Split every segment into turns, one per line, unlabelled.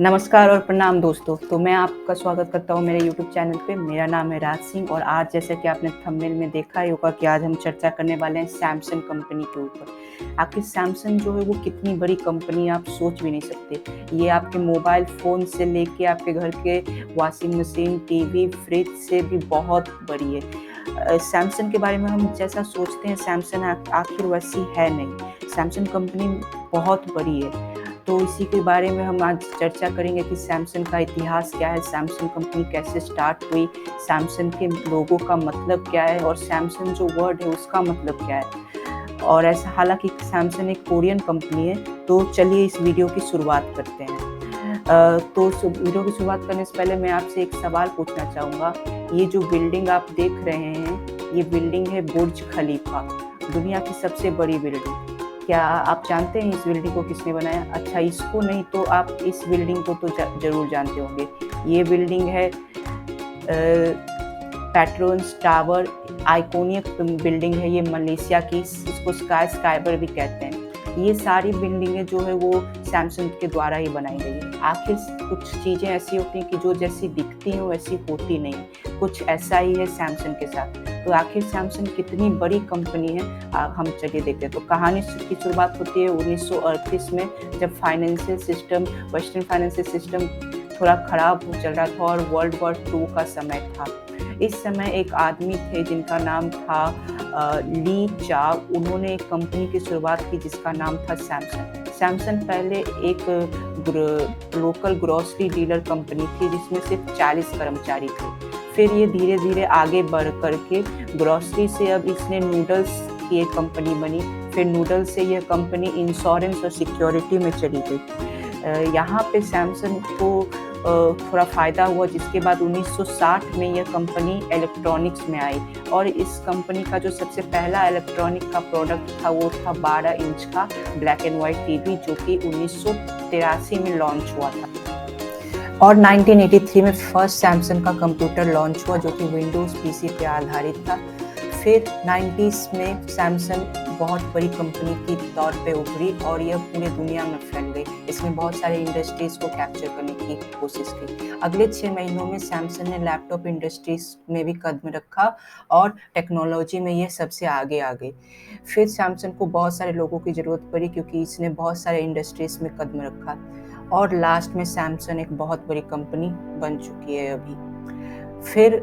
नमस्कार और प्रणाम दोस्तों। तो मैं आपका स्वागत करता हूँ मेरे यूट्यूब चैनल पे। मेरा नाम है राज सिंह और आज जैसे कि आपने थंबनेल में देखा ही होगा कि आज हम चर्चा करने वाले हैं सैमसंग कंपनी के ऊपर। आखिर सैमसंग जो है वो कितनी बड़ी कंपनी है, आप सोच भी नहीं सकते। ये आपके मोबाइल फ़ोन से लेके आपके घर के वॉशिंग मशीन, टीवी, फ्रिज से भी बहुत बड़ी है। सैमसंग के बारे में हम जैसा सोचते हैं सैमसंग आखिर वैसी है नहीं। सैमसंग कंपनी बहुत बड़ी है। तो इसी के बारे में हम आज चर्चा करेंगे कि सैमसंग का इतिहास क्या है, सैमसंग कंपनी कैसे स्टार्ट हुई, सैमसंग के लोगो का मतलब क्या है और सैमसंग जो वर्ड है उसका मतलब क्या है। और ऐसा हालांकि सैमसंग एक कोरियन कंपनी है। तो चलिए इस वीडियो की शुरुआत करते हैं। तो वीडियो की शुरुआत करने से पहले मैं आपसे एक सवाल पूछना चाहूँगा। ये जो बिल्डिंग आप देख रहे हैं, ये बिल्डिंग है बुर्ज खलीफा, दुनिया की सबसे बड़ी बिल्डिंग। क्या आप जानते हैं इस बिल्डिंग को किसने बनाया? अच्छा, इसको नहीं तो आप इस बिल्डिंग को तो जरूर जानते होंगे। ये बिल्डिंग है पेट्रोन्स टावर, आइकोनिक बिल्डिंग है ये मलेशिया की, इसको स्काई स्काइबर भी कहते हैं। ये सारी बिल्डिंगें जो है वो सैमसंग के द्वारा ही बनाई गई है। आखिर कुछ चीज़ें ऐसी होती हैं कि जो जैसी दिखती हैं वैसी होती नहीं। कुछ ऐसा ही है सैमसंग के साथ। तो आखिर सैमसंग कितनी बड़ी कंपनी है, हम चलिए देखते हैं। तो कहानी की शुरुआत होती है 1938 में, जब financial system, western financial system थोड़ा खराब चल रहा था और वर्ल्ड वॉर 2 का समय था। इस समय एक आदमी थे जिनका नाम था ली चा। उन्होंने एक कंपनी की शुरुआत की जिसका नाम था सैमसंग। सैमसंग पहले एक लोकल ग्रोसरी डीलर कंपनी थी जिसमें सिर्फ 40 कर्मचारी थे। फिर ये धीरे धीरे आगे बढ़ करके ग्रोसरी से अब इसने नूडल्स की एक कंपनी बनी। फिर नूडल्स से यह कंपनी इंश्योरेंस और सिक्योरिटी में चली गई। यहाँ पे सैमसंग को थोड़ा फ़ायदा हुआ, जिसके बाद 1960 में यह कंपनी इलेक्ट्रॉनिक्स में आई और इस कंपनी का जो सबसे पहला इलेक्ट्रॉनिक का प्रोडक्ट था वो था 12 इंच का ब्लैक एंड वाइट टीवी, जो कि 1983 में लॉन्च हुआ था। और 1983 में फर्स्ट सैमसंग का कंप्यूटर लॉन्च हुआ जो कि विंडोज़ पीसी पे आधारित था। फिर 90s में सैमसंग बहुत बड़ी कंपनी के तौर पे उभरी और यह पूरी दुनिया में फैल गई। इसने बहुत सारे इंडस्ट्रीज़ को कैप्चर करने की कोशिश की। अगले 6 महीनों में सैमसंग ने लैपटॉप इंडस्ट्रीज में भी कदम रखा और टेक्नोलॉजी में यह सबसे आगे आ गई। फिर सैमसंग को बहुत सारे लोगों की ज़रूरत पड़ी क्योंकि इसने बहुत सारे इंडस्ट्रीज़ में कदम रखा और लास्ट में सैमसंग एक बहुत बड़ी कंपनी बन चुकी है अभी। फिर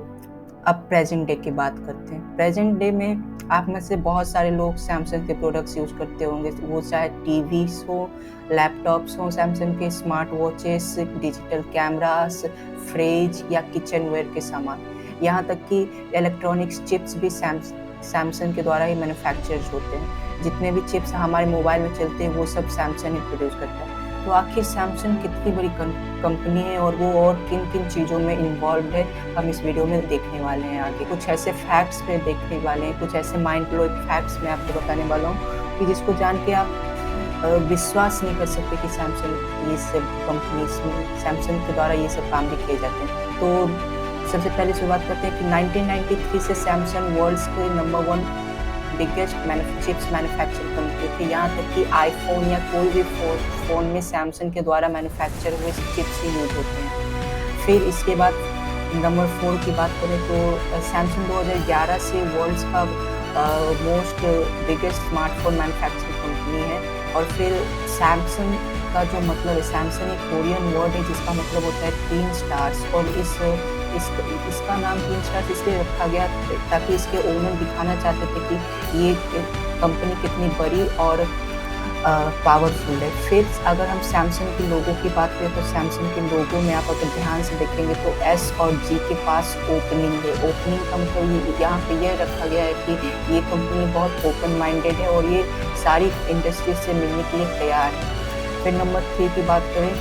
अब प्रेजेंट डे की बात करते हैं। प्रेजेंट डे में आप में से बहुत सारे लोग सैमसंग के प्रोडक्ट्स यूज़ करते होंगे, वो चाहे टीवीज हो, लैपटॉप्स हो, सैमसंग के smart watches, digital cameras, fridge या किचनवेयर के सामान, यहाँ तक कि इलेक्ट्रॉनिक्स चिप्स भी सैमसंग के द्वारा ही मैन्युफैक्चर्ड होते हैं। जितने भी चिप्स हमारे मोबाइल में चलते हैं वो सब सैमसंग ही प्रोड्यूस करता है। तो आखिर सैमसंग कितनी बड़ी कंपनी है और वो और किन किन चीज़ों में इन्वॉल्व है, हम इस वीडियो में देखने वाले हैं। आगे कुछ ऐसे फैक्ट्स में देखने वाले हैं, कुछ ऐसे माइंड ब्लोइंग फैक्ट्स मैं आपको बताने वाला हूँ कि जिसको जान के आप विश्वास नहीं कर सकते कि सैमसंग ये सब कंपनीज में सैमसंग के द्वारा ये सब काम भी किए जाते हैं। तो सबसे पहले शुरुआत करते हैं कि 1993 से सैमसंग वर्ल्ड्स के number 1 biggest chips manufacturing company थी। यहाँ तक कि आईफोन या कोई भी फ़ोन में सैमसंग के द्वारा मैन्युफैक्चर हुए चिप्स ही यूज होते हैं। फिर इसके बाद नंबर 4 की बात करें तो सैमसंग 2011 से वर्ल्ड्स का most biggest smartphone manufacturing company है। और फिर सैमसंग का जो मतलब है, सैमसंग एक कोरियन वर्ड है जिसका मतलब होता है 3 स्टार्स और इसका नाम 3 स्टार्स इसलिए रखा गया ताकि इसके ओनर दिखाना चाहते थे कि ये कंपनी कितनी बड़ी और पावरफुल है। फिर अगर हम सैमसंग के लोगों की बात करें तो सैमसंग के लोगों में आप अगर ध्यान से देखेंगे तो एस और जी के पास ओपनिंग है। ओपनिंग का मतलब यहाँ पे यह रखा गया है कि ये कंपनी बहुत ओपन माइंडेड है और ये सारी इंडस्ट्री से मिलने के लिए तैयार है। फिर नंबर 3 की बात करें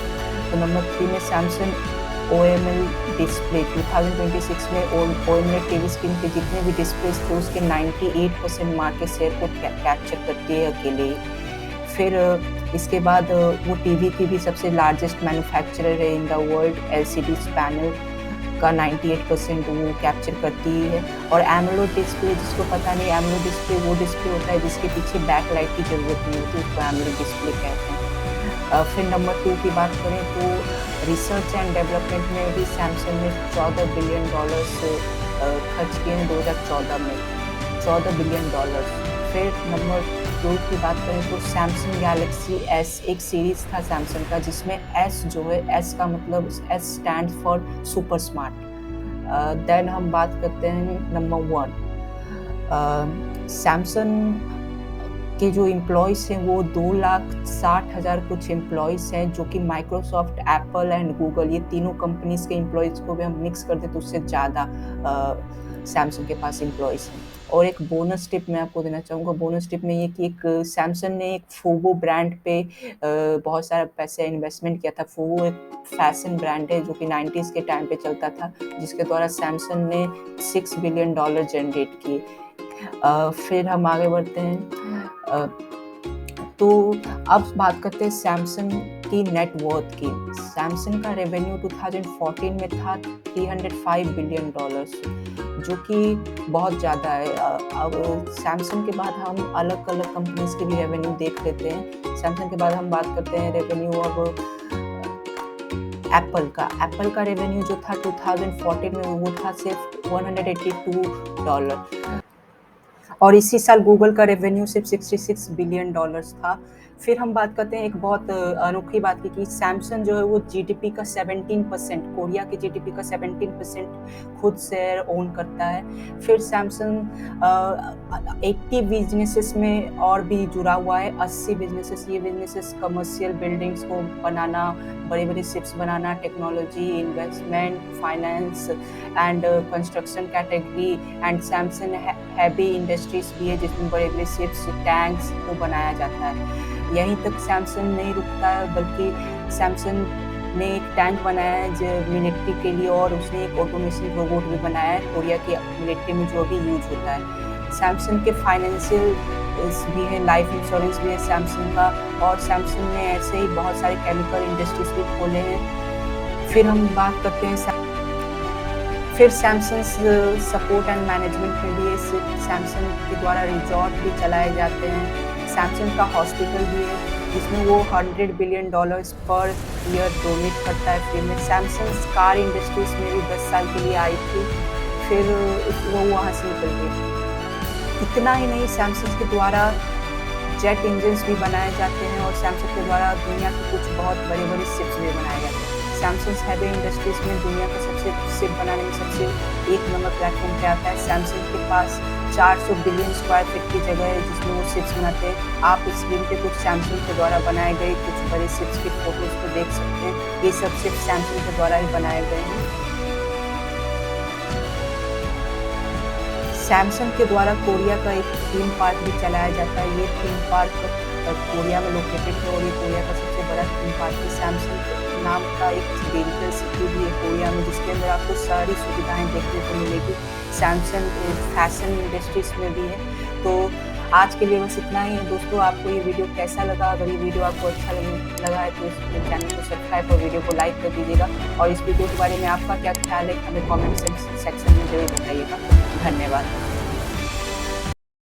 तो नंबर 3 में सैमसंग OML डिस्प्ले 2026 में OML टीवी स्क्रीन के जितने भी डिस्प्लेस थे उसके 98% मार्केट शेयर को कैप्चर करती है अकेले। फिर इसके बाद वो टीवी की भी सबसे लार्जेस्ट मैन्युफैक्चरर है in the world. LCD panel का 98% वो कैप्चर करती है। और एमोलेड डिस्प्ले, जिसको पता नहीं, एमोलेड डिस्प्ले वो डिस्प्ले होता है जिसके पीछे बैक लाइट की ज़रूरत नहीं होती, उसको एमोलेड डिस्प्ले कहते हैं। फिर नंबर 2 की बात करें तो रिसर्च एंड डेवलपमेंट में भी सैमसंग ने $14 बिलियन खर्च किए हैं 2014 में, $14 बिलियन। फिर नंबर 2 की बात करें तो सैमसंग गैलेक्सी एस एक सीरीज था सैमसंग का, जिसमें एस जो है, एस का मतलब S stand for super smart. Then हम बात करते हैं नंबर 1, सैमसंग के जो एम्प्लॉयज़ हैं वो 2,60,000 कुछ एम्प्लॉयज़ हैं, जो कि माइक्रोसॉफ्ट, एप्पल एंड गूगल, ये तीनों कंपनीज़ के एम्प्लॉयज़ को भी हम मिक्स कर दें तो उससे ज़्यादा सैमसंग के पास एम्प्लॉयज़ हैं। और एक बोनस टिप मैं आपको देना चाहूँगा, बोनस टिप में ये कि एक सैमसंग ने एक फोवो ब्रांड पे बहुत सारा पैसे इन्वेस्टमेंट किया था। फोवो एक फैशन ब्रांड है जो कि 90s के टाइम पे चलता था, जिसके द्वारा सैमसंग ने $6 बिलियन जनरेट किए। फिर हम आगे बढ़ते हैं, तो अब बात करते हैं सैमसंग की नेट वर्थ की। सैमसंग का रेवेन्यू 2014 में था $305 बिलियन, जो कि बहुत ज़्यादा है। अब सैमसंग के बाद हम अलग-अलग कंपनीज़ के भी रेवेन्यू देख लेते हैं। सैमसंग के बाद हम बात करते हैं रेवेन्यू अब एप्पल का रेवेन्यू जो था 2014 में वो था सिर्फ $182, और इसी साल गूगल का रेवेन्यू सिर्फ $66 बिलियन था। फिर हम बात करते हैं एक बहुत अनोखी बात की कि सैमसंग जो है वो जीडीपी का 17%, कोरिया की जीडीपी का 17% खुद शेयर ओन करता है। फिर सैमसंग 80 बिजनेसेस में और भी जुड़ा हुआ है, 80 बिजनेसेस। ये बिजनेसेस कमर्शियल बिल्डिंग्स को बनाना, बड़े-बड़े ships banana, technology, investment, finance and construction category and Samsung heavy industries भी है, जिसमें बड़े-बड़े शिप्स, टैंक्स को बनाया जाता है। यहीं तक सैमसंग नहीं रुकता है, बल्कि सैमसंग ने एक टैंक बनाया है जो मिलिट्री के लिए, और उसने एक ऑटोमेशन रोबोट भी बनाया है कोरिया की मिलिट्री में जो भी यूज होता है। सैमसंग के फाइनेंशियल भी है, लाइफ इंश्योरेंस भी है सैमसंग का, और सैमसंग ने ऐसे ही बहुत सारे केमिकल इंडस्ट्रीज भी खोले हैं। फिर हम बात करते हैं फिर सैमसंग सपोर्ट एंड मैनेजमेंट में भी सैमसंग के द्वारा रिजॉर्ट भी चलाए जाते हैं। सैमसंग का हॉस्पिटल भी है, जिसमें वो $100 बिलियन पर ईयर डोनेट करता है फ्री में। सैमसंग कार इंडस्ट्रीज में भी 10 साल के लिए आई थी, फिर वो वहाँ से निकल गई। इतना ही नहीं, सैमसंग के द्वारा जेट इंजन्स भी बनाए जाते हैं, और सैमसंग के द्वारा दुनिया के कुछ बहुत बड़े-बड़े शिप्स भी बनाए जाते हैं। सैमसंग हैवी इंडस्ट्रीज में दुनिया का सबसे शिप बनाने में सबसे 1 नंबर प्लेटफॉर्म पे आता है। सैमसंग के पास 400 बिलियन स्क्वायर फीट की जगह है जिसमें वो शिप्स बनाते हैं। आप स्क्रीन पे कुछ सैमसंग के द्वारा बनाए गए कुछ बड़े शिप्स की फोटोज को देख सकते हैं। ये सब शिप सैमसंग के द्वारा ही बनाए गए हैं। सैमसंग के द्वारा कोरिया का एक थीम पार्क भी चलाया जाता है। ये थीम पार्क कोरिया में लोकेटेड है, और ये कोरिया का सबसे बड़ा थीम पार्क है। सैमसंग नाम का एक डिजिटल सिटी भी है कोरिया में, जिसके अंदर आपको सारी सुविधाएं देखने को मिलेगी। सैमसंग फैशन इंडस्ट्रीज में भी है। तो आज के लिए बस इतना ही है दोस्तों। आपको ये वीडियो कैसा लगा? अगर ये वीडियो आपको अच्छा लगा है तो इस चैनल को सब्सक्राइब और वीडियो को लाइक कर दीजिएगा, और इस वीडियो के बारे में आपका क्या ख्याल है हमें कमेंट सेक्शन में जरूर बताइएगा। धन्यवाद।